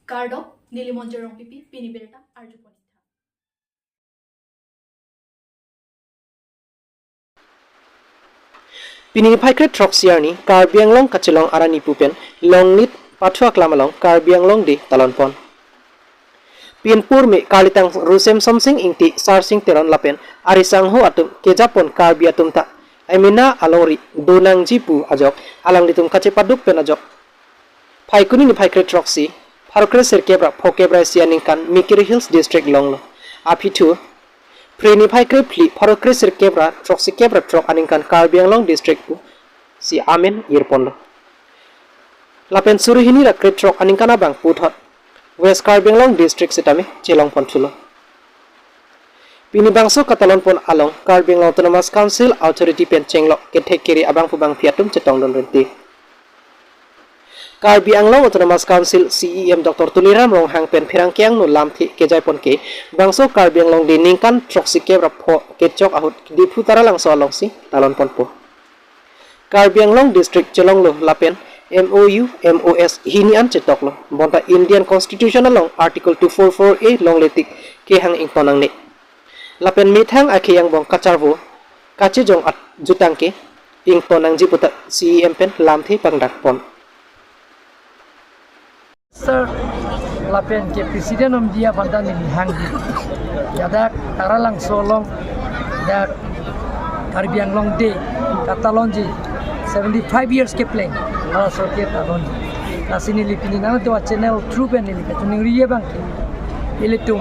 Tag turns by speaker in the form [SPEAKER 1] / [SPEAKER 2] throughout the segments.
[SPEAKER 1] Gardop, Nilimonjerong Pipi, Piniberta, Arjuponita.
[SPEAKER 2] Pinipaikrek Troxiarni, Karbianglong Kachelong Arani Pupen, Longnit, Patua Klamalong, Karbianglong de Talonpon. Pinpur me Kalitang Rusem Somsing Ingti, Sarsing Teron Lapen, Arisangho Atum, Kejapon Karbiatum Ta, Emina Alori, Donang Jipu Ajok, Alang Litum Kacepaduk Penajok. Paikuni ni Paikrek Troxi, Parokre Serkebra, Pokebra Sianingkan, Mikiri Hills District Longlo. Apitu, Prinipay Kripli, Parokre Serkebra, Troxi Kebra Trok Aningkan Karbianglong District Pu, si Amen Irpondo. Lapen Suruhini la Krip Trok Aningkan Abang Puthot, West Karbianglong District Sitame, Chelong Pontulo. Pinibangso Katalon Pon Along, Karbianglong Autonomous Council, Authority Pen Chenglok, Ketek Kiri Abang Pubang Fiatum Cetong Don Renti. Karbianglong Autonomous Council CEM Dr. Tuliram Rong Hang Pen Pirangkiang no Lamthi Kejai Pon Ke Bangso Karbianglong di Ningkan Troksi Kebra Po Kecok Ahut di Putara Langso Along si Talon Pon Po. Karbianglong District Chelonglo Lapen MOU MOS Hinian Cetok lo Bonta Indian Constitution along Article 244A Long Letik Ke Hang Ing Tonang Ne. Lapen Mithang Ake Yang Bong Kacharvo Kace Jong At Jutangke Ing Tonang Jiputa CEM Pen Lamthi Pangdak Pon.
[SPEAKER 3] Sir, lapen ke presiden dia pada ni hanggi. Yada taralang solong, ya Karbianglong Day, Katalonji, 75 years ke play. Kalau soket Katalonji. Nasi ni lipini nana tu channel true pen ni lipat. Tuning riye bang. Ilitum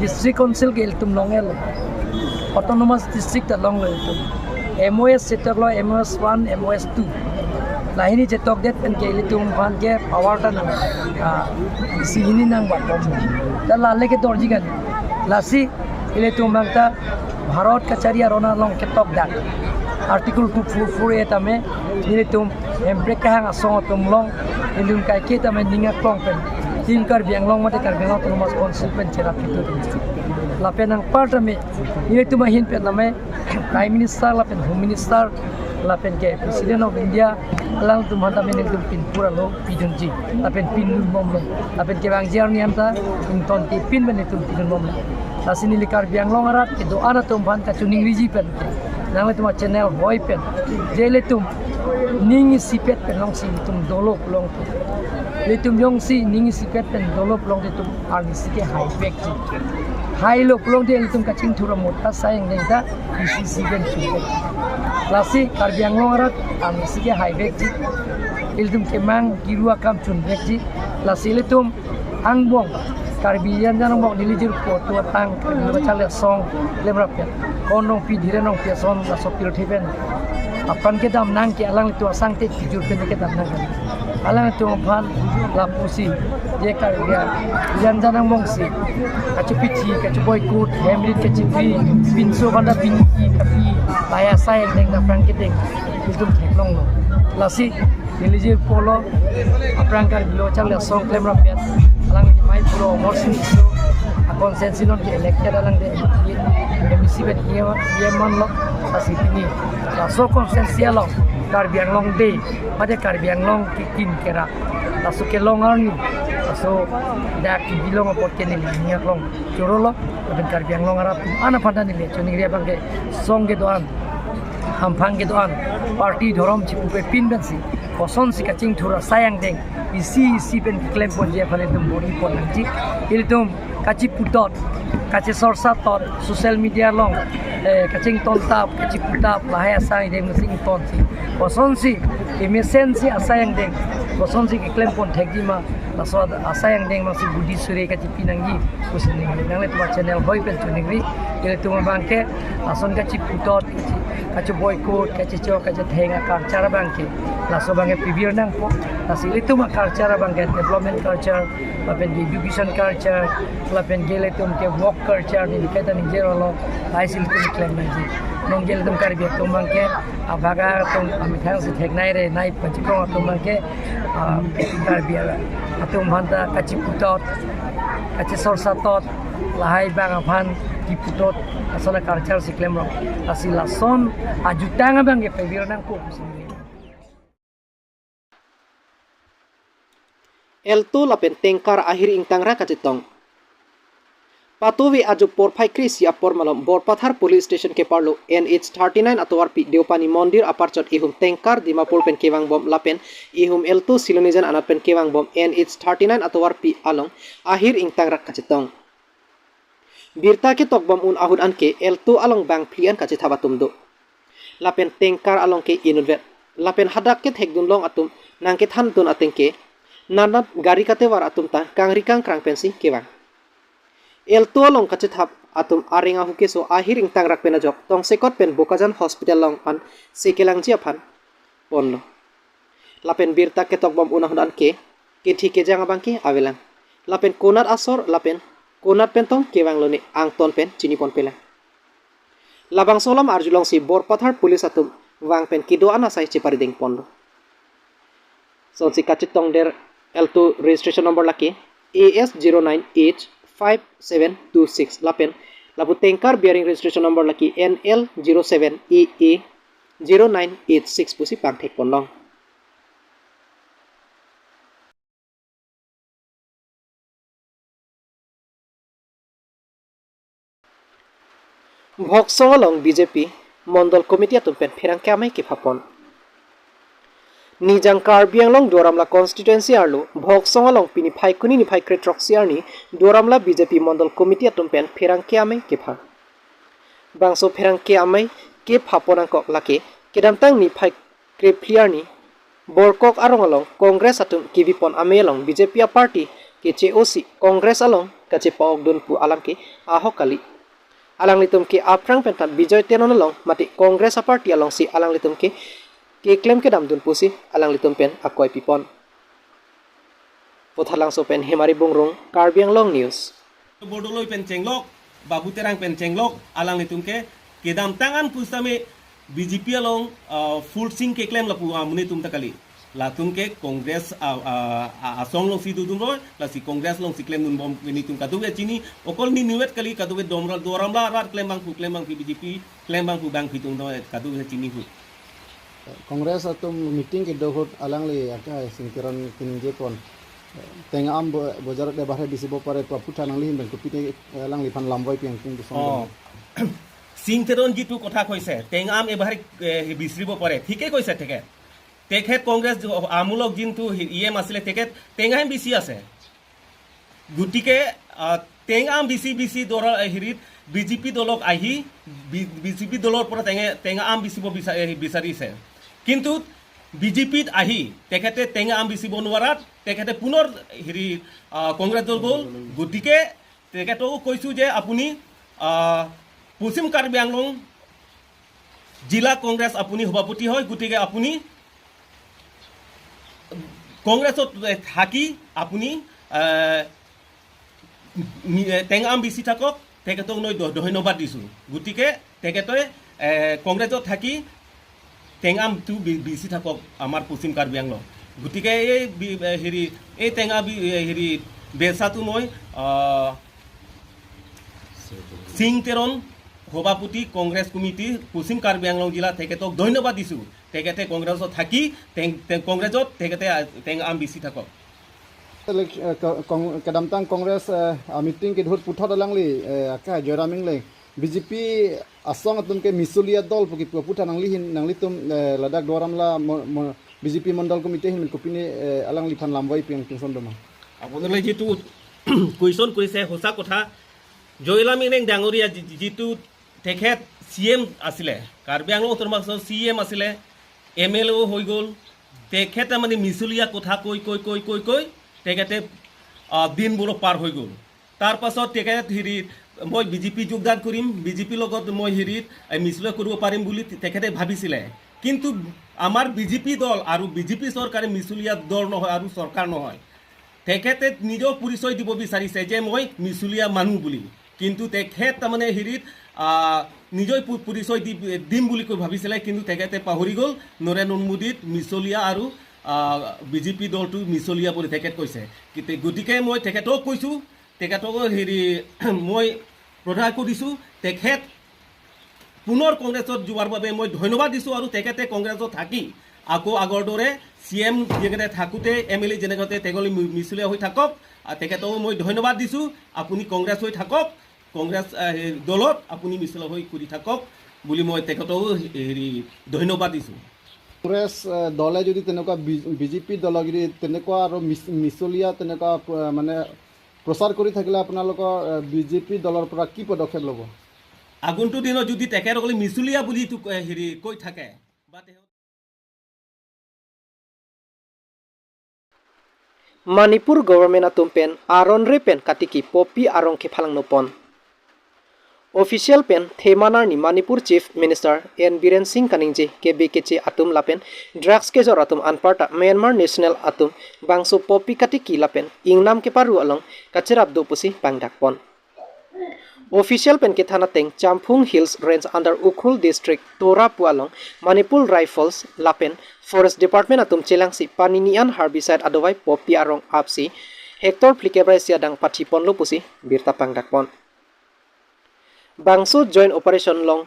[SPEAKER 3] district council ke ilitum longel. Autonomous district along lo ilitum. MOS setak lo MOS 1, MOS 2. Lahini cetok det pen ke ilitum pan ke power tan si ini nang buat bom dan lalle ke dorji kan lasi ilitum bangta Bharat Kachari arona long ketok dat article 244 etame ilitum embrek hang asong tum long ilitum kai ke tame ninga klong pen tim Karbianglong mate Karbianglong Autonomous Council pen cerap itu lapen ang part ame ilitum hin pen name prime minister lapen home minister lapen ke presiden of India alang tu mata men itu pin pura lo pidunji lapen pin mom lo lapen ke bang jar ni amta inton ti pin men itu pin mom lo lasini likar Karbianglong arat ke do ana tum ban ka tuning riji pen nang tu channel boy pen jele tum ning sipet pen long si tum dolok long letum yong si ning sipet pen dolok long tum arni sike high back ji high lo long de letum kacing thura mota sayang nengda isi ben chuke lasi Karbianglong arat arni sike high back ji iltum kemang girua kam chun back ji lasi letum angbong Karbian jangan bok dilijir ko tua tang kalau cale song lemrap ya konong pi dire nong pi son la sopil thiben apan ke dam nang ke alang tu sang te kijur pen ke dam nang alang tu phan la pusi je kar dia jangan bong si kacu pithi kacu boykut hemlit ke cipi pinso banda pinki kapi laya sayang deng da prang ke deng itu theklong lo lasi dilijir polo aprang kar bilo cale song lemrap ya alang di mai pro morsin so konsensi non ke elected alang de emisi bet ye man lo asi ini la so konsensi alo Karbianglong Day pada Karbianglong kikin kera la so ke long arni so da ki bilong opot ke ni niak long chorolo ben Karbianglong arap ana pada ni le choni ria bang ke song ke doan hampang ke doan parti dhorom chipu pe pin bensi koson si kacing thura sayang deng isi pen claim pon je phale dum bori pon ji iltum kaci putot kaci sorsa tot social media long kacing tontap kaci putap lahaya sai deng sing ton si koson si emesen si asayang deng koson si claim pon thegi ma lasod asayang deng masih budi sure kaci pinanggi kusini nang le tu channel boy pen tuningri iltum bangke ason kaci putot kaci boykot kaci chok kaci thenga kar cara bangke laso bangke pibir nang po nasi itu mah culture bangke development culture lapen education culture lapen gele tum ke work culture ni kita ni jero lo laisil tum claim naji nong gele tum kar biak tum bangke abaga tum amithang si thegnai re nai pachiko tum bangke kar biak atum banta kaci putot kaci sorsa tot lahai bang aphan di putot asana culture si claim ro asi lason ajutanga bangke pibir nang ko
[SPEAKER 2] elto lapen tengkar ahir ing tangra kacitong patowi aju porphai kris ya pormalom borpathar police station ke parlo NH39 atowar pi deopani mondir aparchot ihum tengkar dimapur pen kewang bom lapen ihum elto silonijan anat pen kewang bom NH39 atowar pi along ahir ing tangra kacitong birta ke tokbom un ahud anke elto along bang plian kacit habatum do lapen tengkar along ke inudvet lapen hadak ke thekdun long atum nangke than tun atengke nanat gari kate war atum ta kangrikang krang pensi kewang elto long kacit hab atum aringa hukeso ahir ing tangrak penajok tong sekot pen bokajan hospital long an sekelang jiapan ponno lapen birta ke tokbom un ahud anke ke thike janga bangki avelang lapen konat asor lapen konat pentong kewang loni angton pen cinipon pela labang solam arjulong si borpathar police atum wang pen kido anasai ciparideng pondo son si kacitong der elto registration number laki AS0985726 lapen labu tengkar bearing registration number laki NL07EE0986 pusi pangthek pondong ভক্সংলং BJP mandal committee আতুমপেন ফেরাং কামাই কি ফাপন নিজাং কার্বি আংলং দোরামলা constituency আরলো ভক্সংলং পিনি ফাইকুনি নি ফাইক্রে ট্রক্সিয়ারনি দোরামলা বিজেপি মণ্ডল কমিটি আতুমপেন ফেরাং কামাই কি ফা বাংসো ফেরাং কামাই কে ফাপনাংক লাকে কেদামতাং নি ফাইক্রে প্লিয়ারনি বরকক আরংলং কংগ্রেস আতুম কিবিপন আমেলং বিজেপি পার্টি কে চেওসি কংগ্রেস আলং কাছে পাওকদনপু আলামকে আহকালি alang litum ke aprang pentat bijoy tenolong mati kongres party along si alang litum ke claim ke damdun pusi alang litum pen akoy pipon pothalang so pen hemari bongrong Karbi Anglong news
[SPEAKER 4] bodoloi pen cenglok babu terang pen cenglok alang litum ke kedam tangan pusame BJP along full sing ke claim lapu amune tum takali latum ke kongres asong long si dudum roy la si kongres long si claim dun bom ni tum kadu be chini okol ni niwet kali kadu be doramla rat claim bang BJP claim bang bang pitung do kadu be chini hu
[SPEAKER 5] kongres atum meeting ke dohot alang le aka singkiran kinje pon tenga am bojar de bahre disibo pare paputa nang lihin ben kopite alang li pan lamboi piang tung song
[SPEAKER 4] singteron jitu kotha koise tenga am ebahre bisribo pare thike koise theke তেখেত কংগ্ৰেছ আমূলক যোনটো EM আছিলে তেখেত টেঙাম বেছি আছে গতিকে টেঙাম বেছি দলৰ হেৰিত বিজেপি দলক আহি বিজেপি দলৰ পৰা টেঙাম বেচিব বিচাৰিছে কিন্তু বিজেপিত আহি তেখেতে টেঙাম বেচিব নোৱাৰাত তেখেতে পুনৰ হেৰি কংগ্ৰেছ দল গ'ল গতিকে তেখেতকো কৈছোঁ যে আপুনি পশ্চিম কাৰ্বি আংলং জিলা কংগ্ৰেছ আপুনি সভাপতি হয় গতিকে আপুনি কংগ্ৰেছত থাকি আপুনি টেঙাম বেছি থাকক তেখেতক মই ধন্যবাদ দিছোঁ গতিকে তেখেতে কংগ্ৰেছত থাকি টেঙামটো বেছি থাকক আমাৰ পশ্চিম কাৰ্বি আংলং গতিকে এই হেৰি এই টেঙা হেৰি বেচাটো মই সিংতেৰণ সভাপতি কংগ্ৰেছ কমিটি পশ্চিম কাৰ্বি আংলং জিলা তেখেতক ধন্যবাদ দিছোঁ তেখেতে কংগ্ৰেছত থাকি কংগ্ৰেছত তেখেতে টেঙাম বেছি থাকক
[SPEAKER 5] kadamtang kongres meeting ke dhut putha dalangli aka joraming le BJP asong atum ke misulia dol puki putha nangli hin nangli tum ladak doramla BJP mandal komite hin kopine alangli phan lamboi piang tung doma
[SPEAKER 4] আপোনালৈ যেটো question কৰিছে হোসা কথা জয়লামিং নেং ডাঙৰীয়া যেটো তেখেত CM আছিলে কাৰ্বি আংলং উত্তৰ মাছৰ CM আছিলে MLO হৈ গ'ল তেখেতে মানে মিছলীয়া কথা কৈ তেখেতে দিনবোৰ পাৰ হৈ গ'ল তাৰ পাছত তেখেত হেৰিত মই BJP যোগদান কৰিম BJP লগত মই হেৰিত মিছলীয়া কৰিব পাৰিম বুলি তেখেতে ভাবিছিলে কিন্তু আমাৰ BJP দল আৰু BJP চৰকাৰে মিছলীয়া দল নহয় আৰু চৰকাৰ নহয় তেখেতে নিজৰ পৰিচয় দিব বিচাৰিছে যে মই মিছলীয়া মানুহ বুলি কিন্তু তেখেত তাৰমানে হেৰিত নিজৰ পৰিচয় দিম বুলি কৈ ভাবিছিলে কিন্তু তেখেতে পাহৰি গ'ল নৰেন্দ্ৰ মোদীত মিছলীয়া আৰু BJP দলটো মিছলীয়া বুলি তেখেত কৈছে গতিকে মই তেখেতক কৈছোঁ তেখেতক হেৰি মই প্ৰধান কৰিছোঁ তেখেত পুনৰ কংগ্ৰেছত যোৱাৰ বাবে মই ধন্যবাদ দিছোঁ আৰু তেখেতে কংগ্ৰেছত থাকি আকৌ আগৰ দৰে CM যেনেকৈ থাকোঁতে MLA যেনেকৈ তেখেতলৈ মিছলীয়া হৈ থাকক তেখেতক মই ধন্যবাদ দিছোঁ আপুনি কংগ্ৰেছ হৈ থাকক কংগ্ৰেছ দলত আপুনি মিছলীয়া হৈ কৰি থাকক বুলি মই তেখেতক ধন্যবাদ দিছোঁ
[SPEAKER 5] কংগ্ৰেছ দলে যদি তেনেকুৱা বিজেপি দলক যদি তেনেকুৱা আৰু মিছলীয়া তেনেকুৱা মানে প্ৰচাৰ কৰি থাকিলে আপোনালোকৰ বিজেপি দলৰ পৰা কি পদক্ষেপ ল'ব
[SPEAKER 4] আগন্তুক দিনত যদি তেখেতসকলে মিছলীয়া বুলি কৈ থাকে বা
[SPEAKER 2] Manipur government atum pen aron re pen katiki popi arong ke phalang no pon. Official pen themanar ni Manipur Chief Minister N Biren Singh Kaningje ke BKC atum lapen drugs ke jor atum anparta Myanmar National atum bangso popi katiki lapen ingnam ke paru along kachirap do pusi pangdak pon. Official pen ke thana teng Champhung Hills Range under Ukhrul District Tora Pualong Manipur Rifles lapen Forest Department atum chelangsi paninian herbicide adowai popi arong apsi hector plikebrai siadang pathi ponlo pusi birta pangdak pon. Bangso joint operation long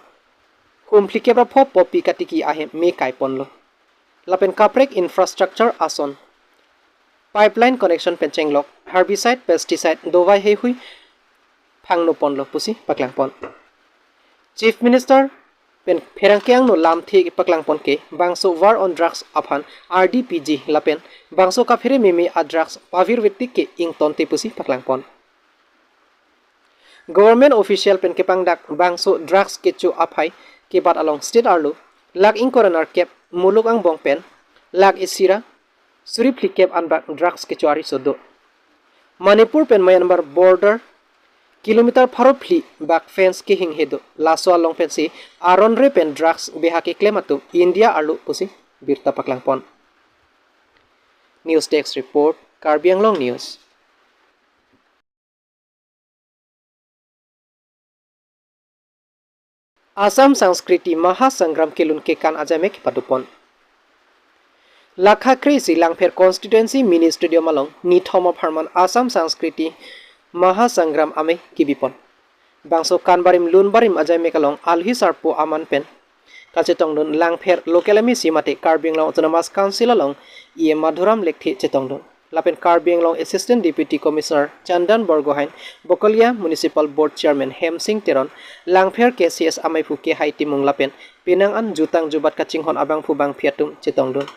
[SPEAKER 2] kumplikebra phop popi katiki ahe me kai ponlo. Lapen kaprek infrastructure ason. Pipeline connection penchenglok herbicide pesticide dowai he hui phangno ponlo pusi paklang pon. Chief Minister pen pherangkyang no lam thi paklang pon ke bangso war on drugs aphan RDPG lapen bangso ka phere meme a drugs pavir vitti ke ing tonte pusi paklang pon. Government official pen ke pangdak bangso drugs ke chu aphai ke bat along state arlo lag ing coroner kep muluk ang bong pen lag isira suri plikep anbak drugs ke chu ari sodo. Manipur pen Myanmar border kilometer pharo phli bak fence ke hing hedo laso long fence aron re pen drugs beha ke claim atu India arlu pusi birta paklang pon. News Desk report Karbi Anglong News. Assam Sanskriti Mahasangram kelun ke kan ajame ke padupon. Lakha Krisi Langpher constituency mini stadium along ni thoma pharman Assam Sanskriti Mahasangram ame kibipon. Bangso kanbarim lunbarim ajame kalong alhi sarpo aman pen. Kachetongdon Langpher local emisi mate Karbi Anglong Autonomous Council along ie Madhuram lekthi chetongdon. Lapen Karbi Anglong Assistant Deputy Commissioner Chandan Borgohain, Bokolia Municipal Board Chairman Hem Singh Teron, Langpher KCS Amaifu ke Haiti Mung Lapen, Pinang an jutang jubat kachinghon abang fubang piatum chetongdon.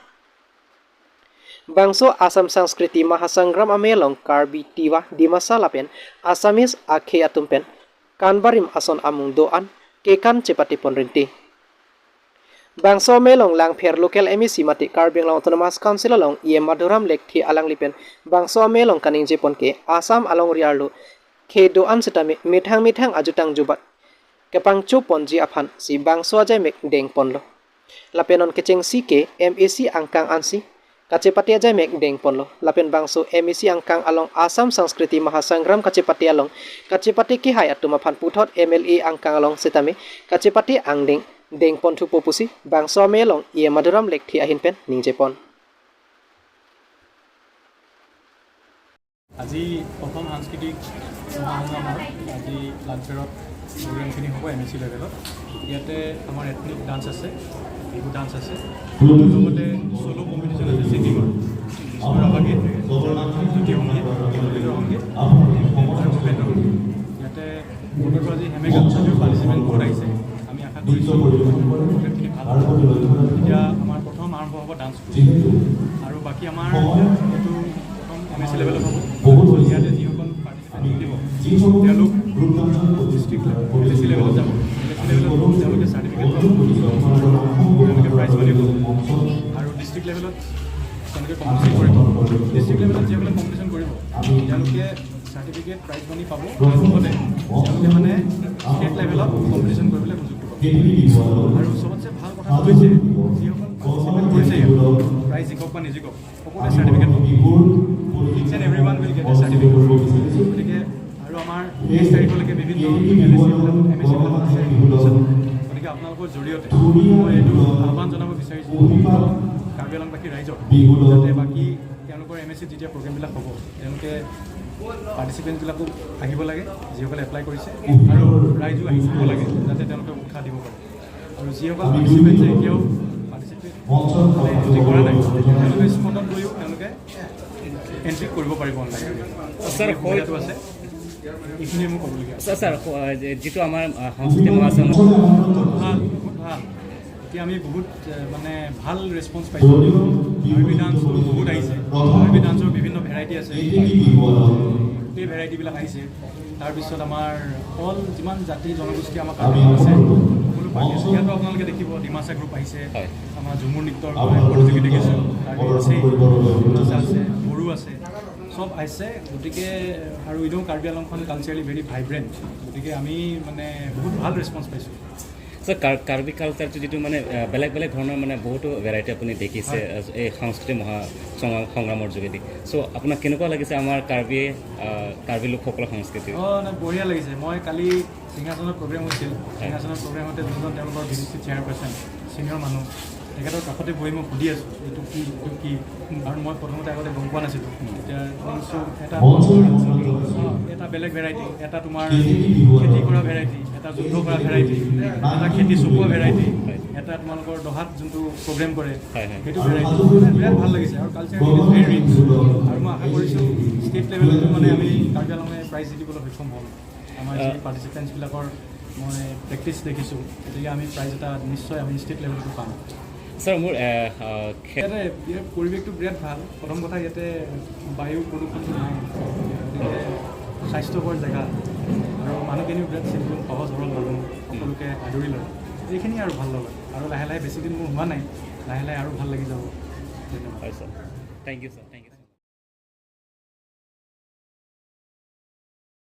[SPEAKER 2] Bangso Assam Sanskriti Mahasangram amelong Karbi Tiwa Dimasa Lapen, Assamese akhe atumpen, Kanbarim ason amung doan, kekan cepati ponrinti. Bangso melong Langpher local emisi mati Karbi Anglong Autonomous Council along ie Madhuram lekthi alang lipen bangso melong kaning jepon ke Assam along riarlo ke doan setame mithang ajutang jubat kepang chu ponji aphan si bangso ajai mek deng ponlo lapenon kecheng si ke MAC angkang ansi kacepati ajai mek deng ponlo lapen bangso MAC angkang along Assam Sanskriti Mahasangram kacepati along kacepati ki hai atuma phan puthot MLA angkang along setame kacepati angdeng deng pon thu popusi bangso melong ie Madhuram lekthi ahin pen ningjepon.
[SPEAKER 6] আজি প্ৰথম সাংস্কৃতিক মহাসংগ্ৰামৰ আজি লাঞ্চেৰত প্ৰগ্ৰেমখিনি হ'ব MAC লেভেলত ইয়াতে আমাৰ ethnic dance আছে Bihu dance আছে লগতে চলো কম্পিটিশ্যন আছে ছিংগিঙৰ ৰাভাগীত জ্যোতি সংগীত ইয়াতে বতৰটো আজি হেমেকা তথাপিও পাৰ্টিচিপেণ্ট বহুত আহিছে আমি আশা কৰিছোঁ প্ৰগ্ৰেমখিনি ভাল হ'ব এতিয়া আমাৰ প্ৰথম আৰম্ভ হ'ব ডান্স আৰু বাকী আমাৰ এইটো MAC লেভেলত হ'ব ইয়াতে যিসকল পাৰ্টিচিপেণ্ট দিব তেওঁলোক ডিষ্ট্ৰিক্ট LAC লেভেলত যাব LAC লেভেলত তেওঁলোকে চাৰ্টিফিকেট পাব তেওঁলোকে প্ৰাইজ মানি পাব আৰু ডিষ্ট্ৰিক্ট লেভেলত তেওঁলোকে কম্পিটিশ্যন কৰিব ডিষ্ট্ৰিক্ট লেভেলত যিসকলে কম্পিটিশ্যন কৰিব তেওঁলোকে চাৰ্টিফিকেট প্ৰাইজ মানি পাব লগতে তেওঁলোকে মানে ষ্টেট লেভেলত কম্পিটিশ্যন কৰিবলৈ সুযোগ পাব আৰু চবতছে ভাল কথাটো হৈছে যিসকল পাৰ্টিচিপেণ্ট কৰিছে প্ৰাইজ জিকক বা নিজিকক সকলোৱে চাৰ্টিফিকেট পাব each and everyone will get a certificate. গতিকে আৰু আমাৰ 20 তাৰিখলৈকে বিভিন্ন MAC আছে গতিকে আপোনালোকৰ জৰিয়তে মই এইটো আহ্বান জনাব বিচাৰিছোঁ কাৰ্বি আংলংবাসী ৰাইজক যাতে বাকী তেওঁলোকৰ MAC যেতিয়া প্ৰগ্ৰেমবিলাক হ'ব তেওঁলোকে পাৰ্টিচিপেণ্টবিলাকো আহিব লাগে যিসকলে এপ্লাই কৰিছে আৰু ৰাইজো আহিব লাগে যাতে তেওঁলোকে উৎসাহ দিব পাৰে আৰু যিসকল পাৰ্টিচিপেণ্টে এতিয়াও পাৰ্টিচিপেট তেওঁলোকে স্পটত গৈও তেওঁলোকে এণ্ট্ৰি কৰিব পাৰিব অনলাইন
[SPEAKER 7] স্যাৰ
[SPEAKER 6] সুবিধাটো আছে এইখিনিয়ে মোক ক'বলগীয়া আছে
[SPEAKER 7] স্যাৰ যিটো আমাৰ সংস্কৃতি মহাসং
[SPEAKER 6] বহুত ভাল বহুত ভাল এতিয়া আমি বহুত মানে ভাল ৰেছপন্স পাইছোঁ কাৰ্বি ডান্স বহুত আহিছে কাৰ্বি ডান্সৰ বিভিন্ন ভেৰাইটি আছে গোটেই ভেৰাইটিবিলাক আহিছে তাৰপিছত আমাৰ অল যিমান জাতি জনগোষ্ঠী আমাৰ কাৰ্বি আছে সকলো পাৰ্টি আছে ইয়াতো আপোনালোকে দেখিব ডিমাচা গ্ৰুপ আহিছে আমাৰ ঝুমুৰ নৃত্যৰ প্ৰতিযোগী দেখিছোঁ কাৰ্বি আছে বড়ো আছে সব আহিছে গতিকে আৰু ইনেও কাৰ্বি আংলংখন কালচাৰেলি ভেৰি ভাইব্ৰেণ্ট গতিকে আমি মানে বহুত ভাল ৰেছপন্স পাইছোঁ
[SPEAKER 7] স্যাৰ কাৰ্বি কালচাৰটো যিটো মানে বেলেগ বেলেগ ধৰণৰ মানে বহুতো ভেৰাইটি আপুনি দেখিছে এই সাংস্কৃতিক সংগ্ৰামৰ যোগেদি চ' আপোনাক কেনেকুৱা লাগিছে আমাৰ কাৰ্বি লোকসকলৰ সংস্কৃতি
[SPEAKER 6] বঢ়িয়া লাগিছে মই কালি সিংহাসনৰ প্ৰগ্ৰেম হৈছিল সিংহাসনৰ প্ৰগ্ৰেমতে যোনজন তেওঁলোকৰ ভিজিটি চেয়াৰপাৰ্চন ছিনিয়ৰ মানুহ তেখেতৰ কাষতে বহি মই সুধি আছোঁ এইটো কি কাৰণ মই প্ৰথমতে আগতে গম পোৱা নাছিলোঁ এতিয়া এটা বেলেগ ভেৰাইটি এটা তোমাৰ খেতি কৰা ভেৰাইটি এটা যুদ্ধ কৰা ভেৰাইটি এটা খেতি চপোৱা ভেৰাইটি এটা তোমালোকৰ দহাত যোনটো প্ৰগ্ৰেম কৰে সেইটো ভেৰাইটি বিৰাট ভাল লাগিছে আৰু কালচাৰ ভেৰি ৰিচ আৰু মই আশা কৰিছোঁ ষ্টেট লেভেলতো মানে আমি কাৰ্বি আংলঙে প্ৰাইজ জিকিবলৈ সক্ষম হ'ম আমাৰ যি পাৰ্টিচিপেণ্টছবিলাকৰ মই প্ৰেক্টিছ দেখিছোঁ গতিকে আমি প্ৰাইজ এটা নিশ্চয় আমি ষ্টেট লেভেলতো পাম
[SPEAKER 7] স্যাৰ মোৰ
[SPEAKER 6] ইয়াতে ইয়াৰ পৰিৱেশটো বিৰাট ভাল প্ৰথম কথা ইয়াতে বায়ু প্ৰদূষণটো নাই গতিকে স্বাস্থ্যকৰ জেগা আৰু মানুহখিনিও বিৰাট চিম্পুল সহজ সৰল মানুহ সকলোকে আদৰি লয় এইখিনি আৰু ভাল লগা আৰু লাহে লাহে বেছি দিন মোৰ হোৱা নাই লাহে লাহে আৰু ভাল লাগি যাব ধন্যবাদ
[SPEAKER 7] হয় sir thank you sir thank U